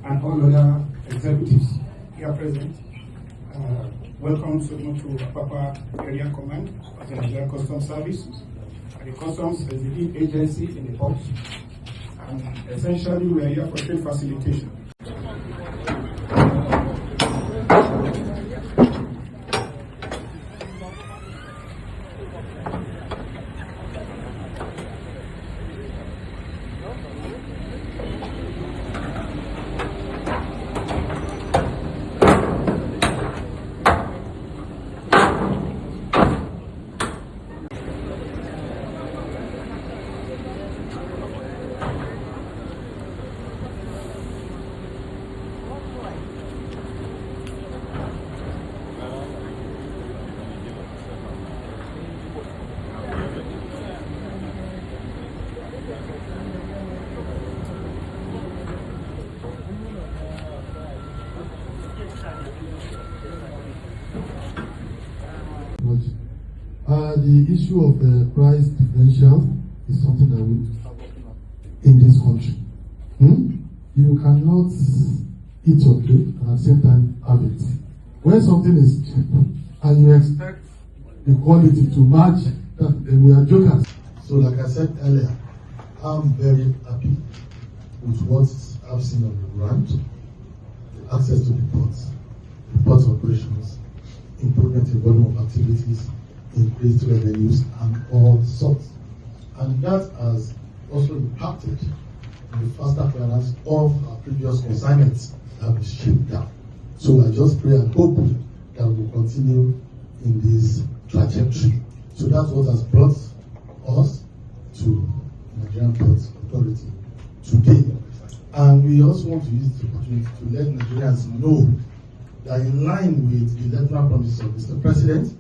and all other executives here present. Welcome to Apapa Area Command of the Nigerian Customs Service. The Customs is the lead agency in the port, and essentially we are here for trade facilitation. The issue of the price differential is something that we in this country. You cannot eat your cake and at the same time have it. When something is cheap and you expect the quality to match, then we are jokers. So like I said earlier, I'm very happy with what I've seen on the ground, the access to the ports, the port operations, improvement in volume of activities, increased revenues, and all sorts. And that has also impacted on the faster clearance of our previous consignments that have been shipped down. So I just pray and hope that we'll continue in this trajectory. So that's what has brought us to Nigerian Ports Authority today. And we also want to use the opportunity to let Nigerians know that in line with the electoral promises of Mr. President,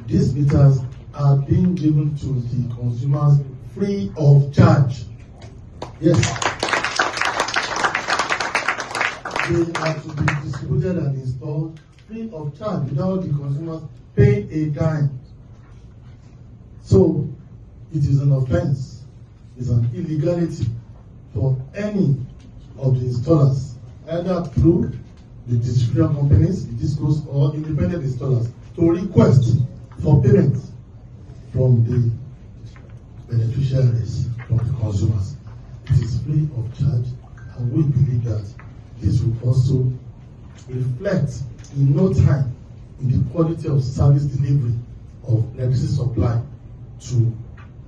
these meters are being given to the consumers free of charge. Yes. They are to be distributed and installed free of charge without the consumers paying a dime. So it is an offense, it's an illegality for any of the installers, either through the distribution companies, the discos, or independent installers, to request for payment from the beneficiaries, from the consumers. It is free of charge, and we believe that this will also reflect in no time in the quality of service delivery of electricity supply to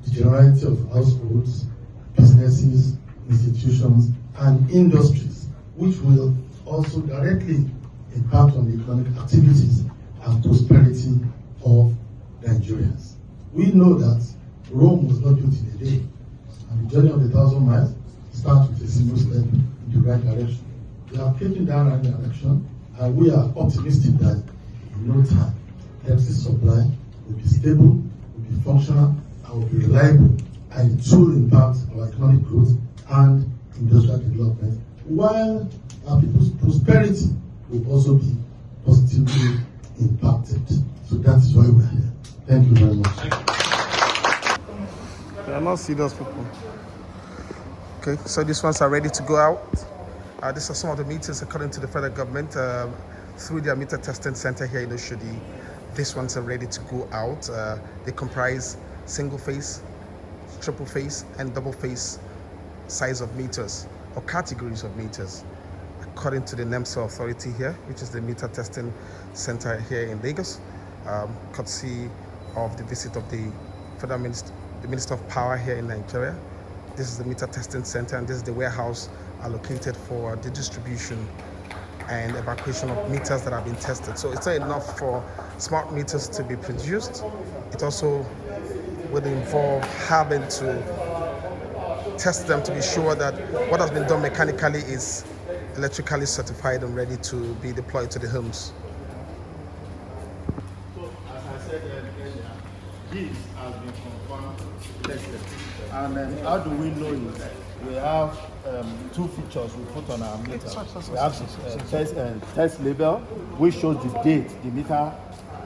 the generality of households, businesses, institutions, and industries, which will also directly impact on the economic activities and prosperity of Nigerians. We know that Rome was not built in a day, and the journey of 1,000 miles starts with a single step in the right direction. We are taking that right direction, and we are optimistic that in no time, electricity supply will be stable, will be functional, and will be reliable, and it will impact our economic growth and industrial development, while our people's prosperity will also be positively impacted. So that is why we are here. Thank you very much. They are not serious people. Okay, so these ones are ready to go out. These are some of the meters according to the federal government through their meter testing center here in Oshodi. These ones are ready to go out. They comprise single phase, triple phase, and double phase size of meters or categories of meters according to the NEMSA authority here, which is the meter testing center here in Lagos, courtesy of the visit of the federal minister, the Minister of Power here in Nigeria. This is the meter testing center, and this is the warehouse allocated for the distribution and evacuation of meters that have been tested. So it's not enough for smart meters to be produced. It also would involve having to test them to be sure that what has been done mechanically is electrically certified and ready to be deployed to the homes. So, as I said earlier, this has been confirmed tested. And how do we know it? We have two features we put on our meter. We have test label, which shows the date the meter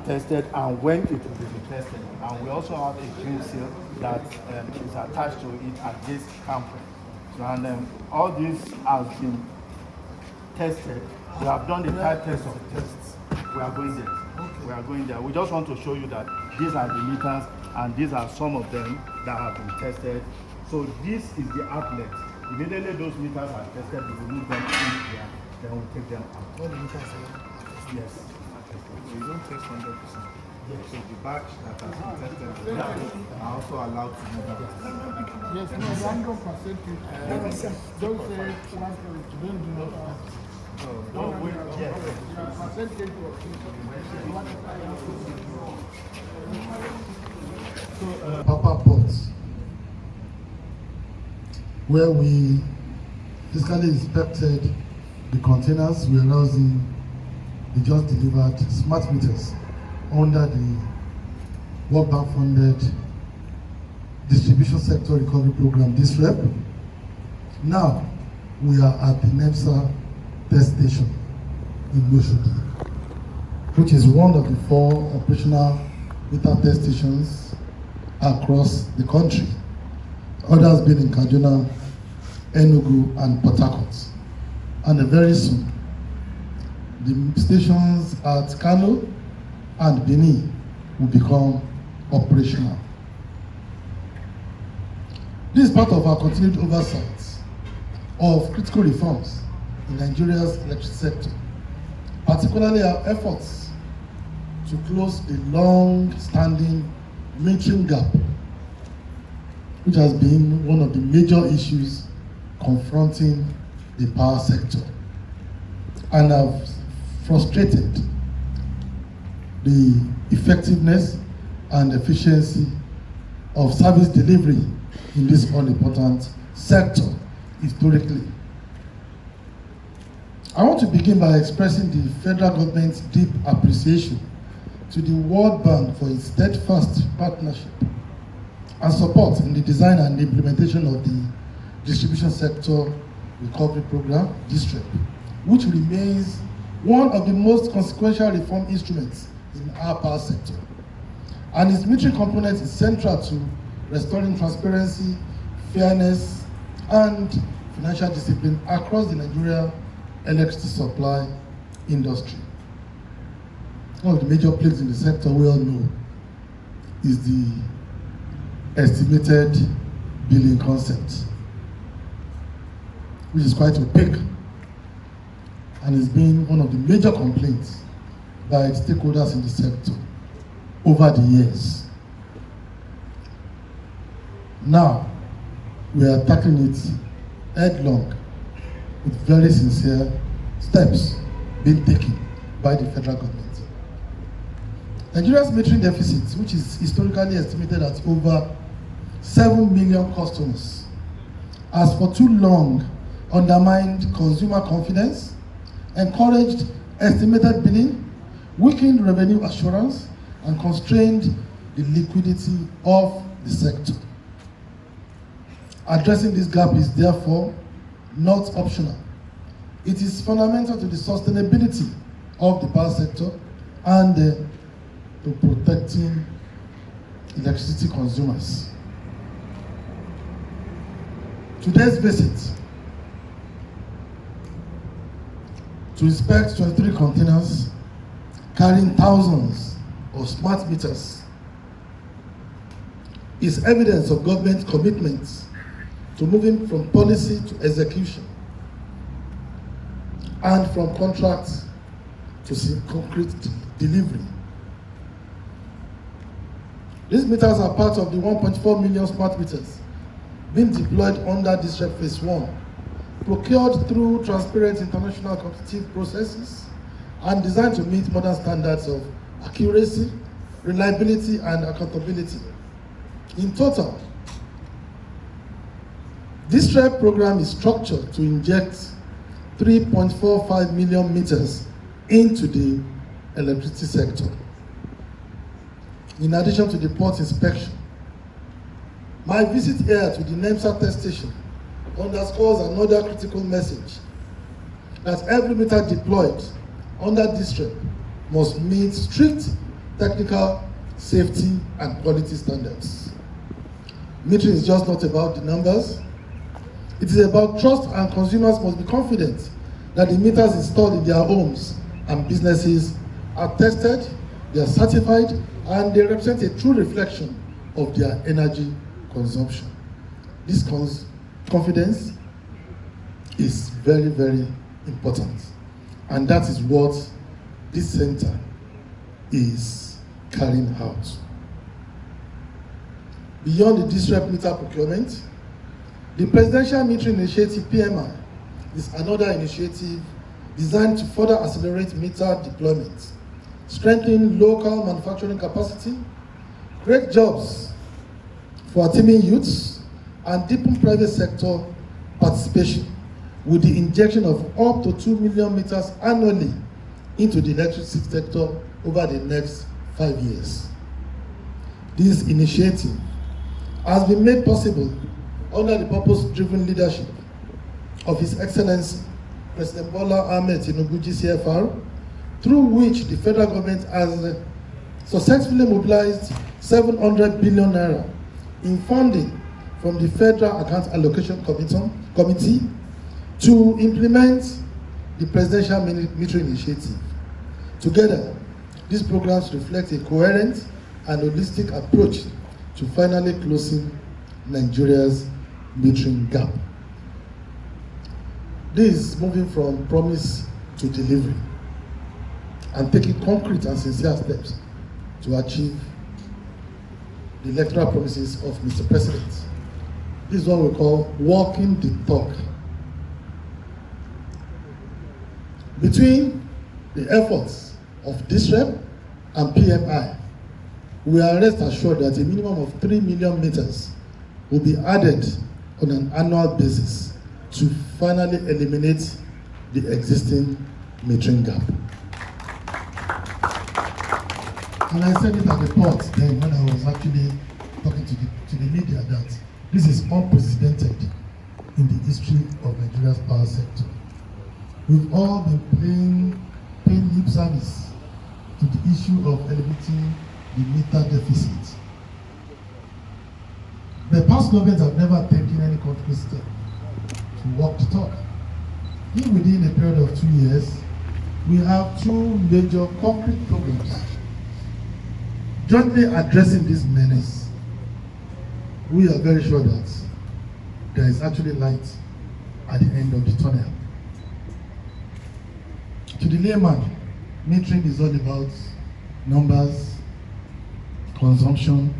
tested and when it will be tested. And we also have a green seal that is attached to it at this camera. And all this has been tested. We have done the type test of tests. We are going there. Okay. We are going there. We just want to show you that these are the meters, and these are some of them that have been tested. So this is the outlet. Immediately those meters are tested, we remove them in here, then we take them out. All the meters are Yes. so you don't test 100%. Yes. So the batch that has been tested are also allowed to move out. Yes, no, 100%. Don't say don't do not. No, wait, yes. Percentage of Apapa ports, where we physically inspected the containers warehousing the just delivered smart meters under the World Bank funded Distribution Sector Recovery Program, DISREP. Now we are at the NEMSA test station in Oshodi, which is one of the 4 operational meter test stations across the country. Others being in Kaduna, Enugu, and Port Harcourt. And very soon, the stations at Kano and Benin will become operational. This is part of our continued oversight of critical reforms in Nigeria's electricity sector, particularly our efforts to close a long-standing metering gap, which has been one of the major issues confronting the power sector, and have frustrated the effectiveness and efficiency of service delivery in this all-important sector historically. I want to begin by expressing the federal government's deep appreciation to the World Bank for its steadfast partnership and support in the design and implementation of the Distribution Sector Recovery Program, DISREP, which remains one of the most consequential reform instruments in our power sector. And its metering component is central to restoring transparency, fairness, and financial discipline across the Nigeria electricity supply industry. One of the major plagues in the sector we all know is the estimated billing concept, which is quite opaque and has been one of the major complaints by stakeholders in the sector over the years. Now, we are tackling it headlong with very sincere steps being taken by the federal government. Nigeria's metering deficit, which is historically estimated at over 7 million customers, has for too long undermined consumer confidence, encouraged estimated billing, weakened revenue assurance, and constrained the liquidity of the sector. Addressing this gap is therefore not optional. It is fundamental to the sustainability of the power sector and to protecting electricity consumers. Today's visit to inspect 23 containers carrying thousands of smart meters is evidence of government commitment to moving from policy to execution and from contracts to concrete delivery. These meters are part of the 1.4 million smart meters being deployed under DISREP Phase 1, procured through transparent international competitive processes and designed to meet modern standards of accuracy, reliability, and accountability. In total, this DISREP program is structured to inject 3.45 million meters into the electricity sector. In addition to the port inspection, my visit here to the NEMSA test station underscores another critical message, that every meter deployed under DISREP must meet strict technical, safety, and quality standards. Metering is just not about the numbers, It is about trust, and consumers must be confident that the meters installed in their homes and businesses are tested, they are certified, and they represent a true reflection of their energy consumption. This confidence is very, very important, and that is what this center is carrying out. Beyond the district meter procurement, the Presidential Metering Initiative PMI is another initiative designed to further accelerate meter deployment, strengthen local manufacturing capacity, create jobs for teeming youths, and deepen private sector participation with the injection of up to 2 million meters annually into the electricity sector over the next 5 years. This initiative has been made possible under the purpose-driven leadership of His Excellency President Bola Ahmed Tinubu GCFR, through which the federal government has successfully mobilized 700 billion naira in funding from the Federal Account Allocation Committee to implement the Presidential Metering Initiative. Together, these programs reflect a coherent and holistic approach to finally closing Nigeria's metering gap. This is moving from promise to delivery and taking concrete and sincere steps to achieve the electoral promises of Mr. President. This is what we call walking the talk. Between the efforts of DISREP and PMI, we are rest assured that a minimum of 3 million meters will be added on an annual basis to finally eliminate the existing metering gap. And I said it at the port then when I was actually talking to the media that this is unprecedented in the history of Nigeria's power sector. We've all been paying lip service to the issue of eliminating the meter deficit. The past governments have never taken any concrete step to walk the talk. Even within a period of 2 years, we have 2 major concrete programs jointly addressing this menace. We are very sure that there is actually light at the end of the tunnel. To the layman, metering is all about numbers, consumption,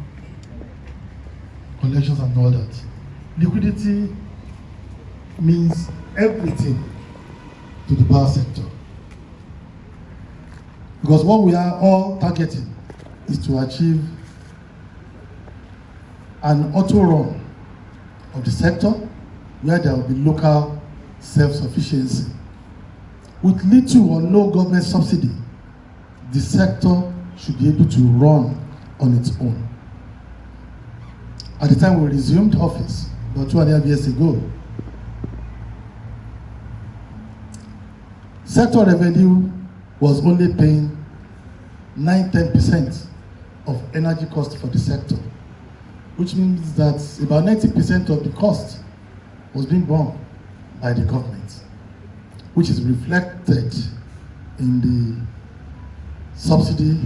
collections, and all that. Liquidity means everything to the power sector. Because what we are all targeting is to achieve an auto run of the sector where there will be local self-sufficiency. With little or no government subsidy, the sector should be able to run on its own. At the time we resumed office, about 2.5 years ago, sector revenue was only paying 9-10% of energy cost for the sector, which means that about 90% of the cost was being borne by the government, which is reflected in the subsidy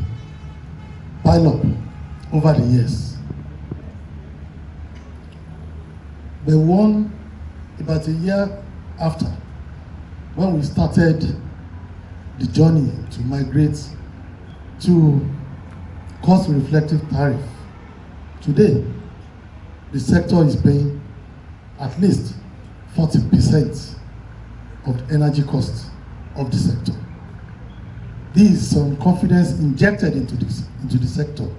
pile-up over the years. The one about a year after, when we started the journey to migrate to cost-reflective tariff, today the sector is paying at least 40% of the energy cost of the sector. This is some confidence injected into the sector,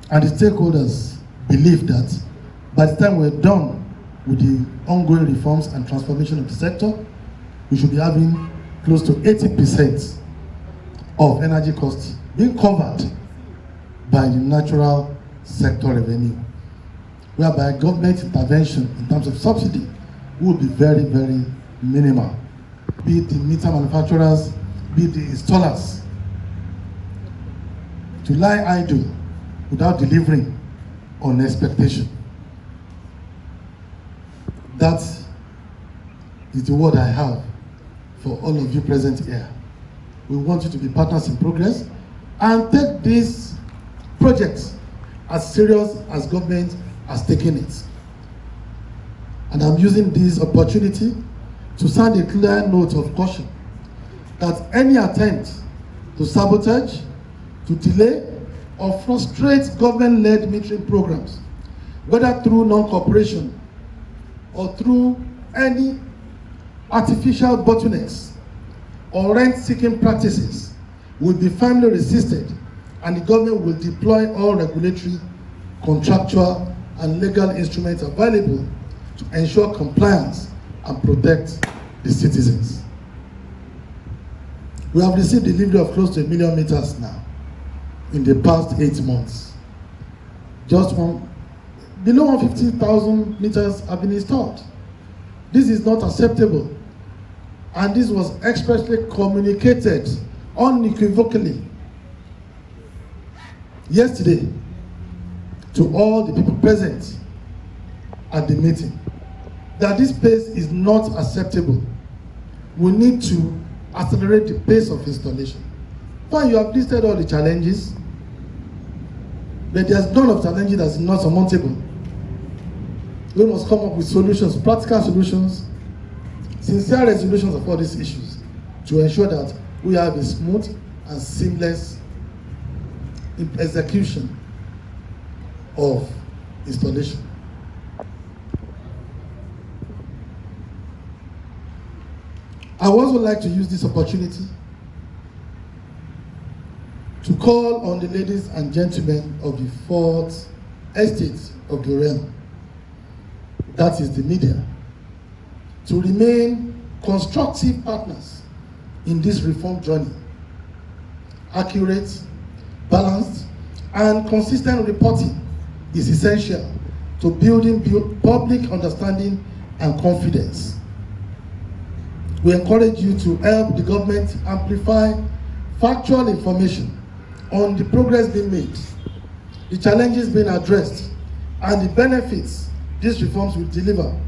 and the stakeholders believe that by the time we're done with the ongoing reforms and transformation of the sector, we should be having close to 80% of energy costs being covered by the natural sector revenue, whereby government intervention in terms of subsidy will be very, very minimal. Be it the meter manufacturers, be it the installers, to lie idle without delivering on expectation. That is the word I have for all of you present here. We want you to be partners in progress and take this project as serious as government has taken it. And I'm using this opportunity to sound a clear note of caution that any attempt to sabotage, to delay, or frustrate government-led metering programs, whether through non-cooperation or through any artificial bottlenecks or rent-seeking practices, will be firmly resisted, and the government will deploy all regulatory, contractual, and legal instruments available to ensure compliance and protect the citizens. We have received delivery of close to 1 million meters now in the past 8 months. Just below 150,000 meters have been installed. This is not acceptable, and this was expressly communicated unequivocally yesterday to all the people present at the meeting, that this pace is not acceptable. We need to accelerate the pace of installation. Fine, you have listed all the challenges, but there's none of challenges that's not surmountable. We must come up with solutions, practical solutions, sincere resolutions of all these issues to ensure that we have a smooth and seamless execution of installation. I would also like to use this opportunity to call on the ladies and gentlemen of the fourth estate of the realm, that is the media, to remain constructive partners in this reform journey. Accurate, balanced, and consistent reporting is essential to building public understanding and confidence. We encourage you to help the government amplify factual information on the progress being made, the challenges being addressed, and the benefits these reforms will deliver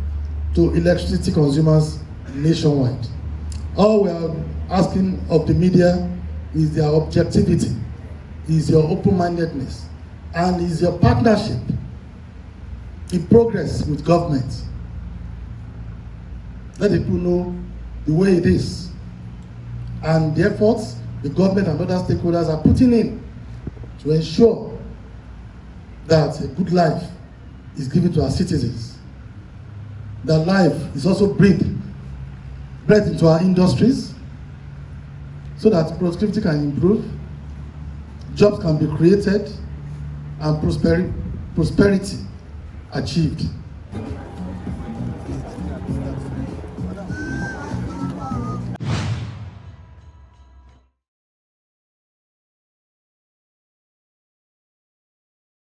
to electricity consumers nationwide. All we are asking of the media is their objectivity, is your open-mindedness, and is your partnership in progress with government. Let people know the way it is and the efforts the government and other stakeholders are putting in to ensure that a good life is given to our citizens. That life is also breathed into our industries so that productivity can improve, jobs can be created, and prosperity achieved.